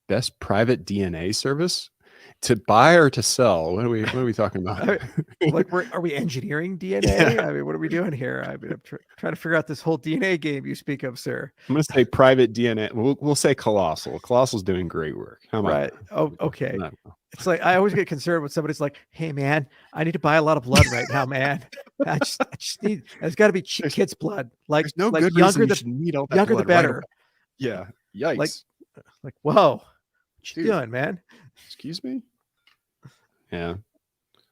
Best private DNA service? To buy or to sell? What are we talking about? Like, are we engineering DNA? Yeah. I mean, what are we doing here? I mean, I'm trying to figure out this whole DNA game you speak of, sir. I'm going to say private DNA. We'll say Colossal. Colossal's doing great work. How about Right. that? Oh, okay. No. It's like I always get concerned when somebody's like, "Hey, man, I need to buy a lot of blood right now, man. I just need. It's got to be kids' blood. Like, There's no good younger reason you should need all that younger the blood right better. away. Yeah. Yikes. Like, whoa, what you Dude. doing, man? Excuse me? Yeah.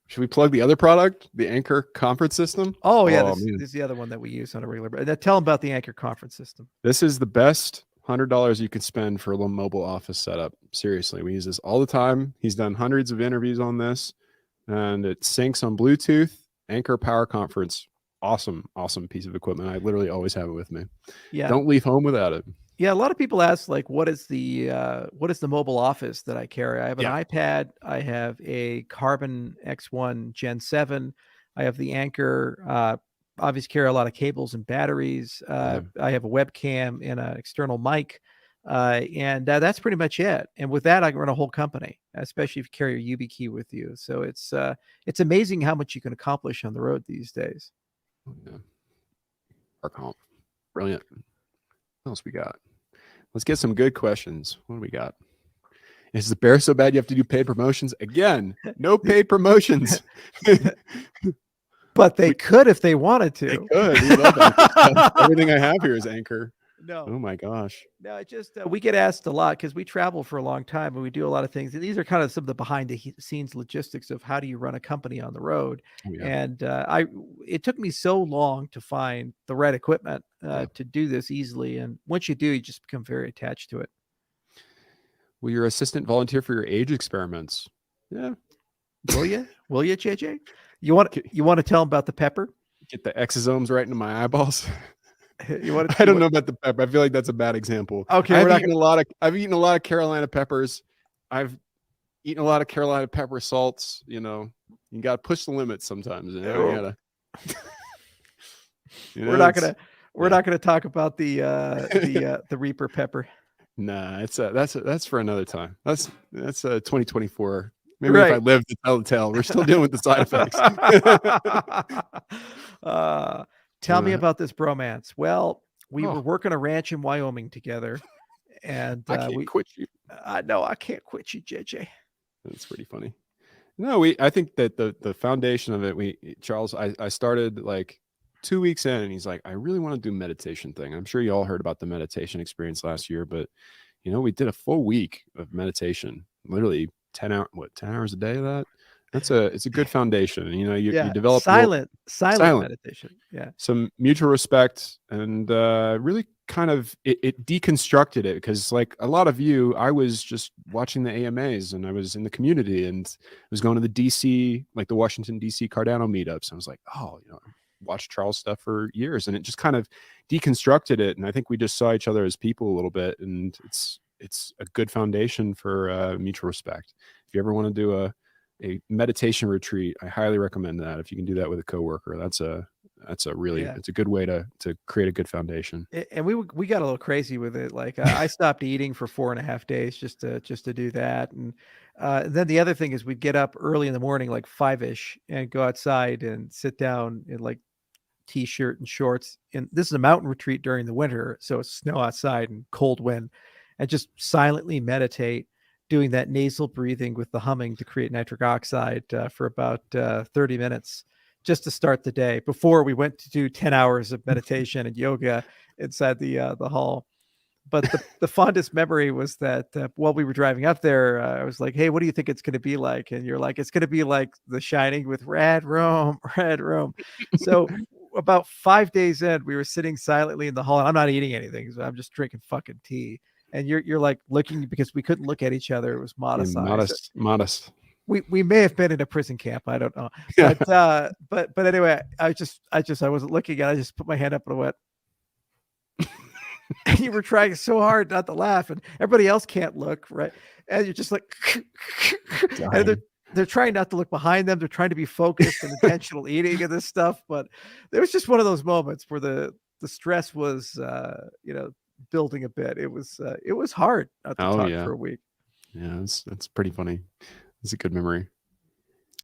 Should we plug the other product, the Anchor conference system? Oh yeah, this is the other one that we use on a regular basis. Tell them about the Anchor conference system. This is the best $100 you could spend for a little mobile office setup. Seriously, we use this all the time. He's done hundreds of interviews on this, and it syncs on Bluetooth. Anchor Power Conference. Awesome piece of equipment. I literally always have it with me. Yeah. Don't leave home without it. Yeah, a lot of people ask, like, what is the mobile office that I carry? I have an iPad. I have a Carbon X1 Gen 7. I have the Anchor. Obviously carry a lot of cables and batteries. I have a webcam and an external mic. And that's pretty much it. And with that, I can run a whole company, especially if you carry your YubiKey with you. So it's amazing how much you can accomplish on the road these days. Yeah. Brilliant. What else we got? Let's get some good questions. What do we got? Is the bear so bad you have to do paid promotions? Again, no paid promotions. But they could if they wanted to. They could. Everything I have here is Anchor. No. Oh my gosh. No, it just we get asked a lot because we travel for a long time and we do a lot of things. And these are kind of some of the behind the scenes logistics of how do you run a company on the road. Oh, yeah. And it took me so long to find the right equipment to do this easily. And once you do, you just become very attached to it. Will your assistant volunteer for your age experiments? Yeah. Will you? Will you, JJ? You want to tell them about the pepper? Get the exosomes right into my eyeballs. I don't know about the pepper. I feel like that's a bad example. Okay, I've eaten a lot of Carolina peppers. I've eaten a lot of Carolina pepper salts. You know, you got to push the limits sometimes. You know, we're not gonna talk about the Reaper pepper. Nah, that's for another time. That's 2024. Maybe if I live to tell the tale. We're still dealing with the side effects. Tell me about this bromance. Well, we were working a ranch in Wyoming together, and I can't quit you. No, I can't quit you, JJ. That's pretty funny. No, I think that the foundation of it, Charles, I started like 2 weeks in, and he's like, I really want to do meditation thing. I'm sure you all heard about the meditation experience last year, but we did a full week of meditation, literally 10 hours a day of that. It's a good foundation. You develop silent meditation. Yeah. Some mutual respect, and really kind of it deconstructed it, because like a lot of you, I was just watching the AMAs and I was in the community and I was going to the DC, like the Washington DC Cardano meetups. I was like, I watched Charles stuff for years, and it just kind of deconstructed it. And I think we just saw each other as people a little bit, and it's a good foundation for mutual respect. If you ever want to do a meditation retreat, I highly recommend that. If you can do that with a coworker, it's a good way to create a good foundation. And we got a little crazy with it. Like I stopped eating for 4.5 days just to do that. And then the other thing is we'd get up early in the morning, like 5-ish, and go outside and sit down in like t-shirt and shorts. And this is a mountain retreat during the winter, so it's snow outside and cold wind, and just silently meditate, doing that nasal breathing with the humming to create nitric oxide for about 30 minutes just to start the day before we went to do 10 hours of meditation and yoga inside the hall. But the fondest memory was that while we were driving up there, I was like, hey, what do you think it's going to be like? And you're like, it's going to be like The Shining with red room. So about 5 days in, we were sitting silently in the hall, and I'm not eating anything, so I'm just drinking fucking tea. And you're like looking, because we couldn't look at each other. It was modest. We may have been in a prison camp. I don't know. But anyway, I wasn't looking, and I just put my hand up and went. And you were trying so hard not to laugh, and everybody else can't look, right? And you're just like, and they're trying not to look behind them. They're trying to be focused and intentional eating and this stuff. But there was just one of those moments where the stress was, building a bit. It was hard not to Oh talk yeah. for a week. Yeah, that's pretty funny. It's a good memory.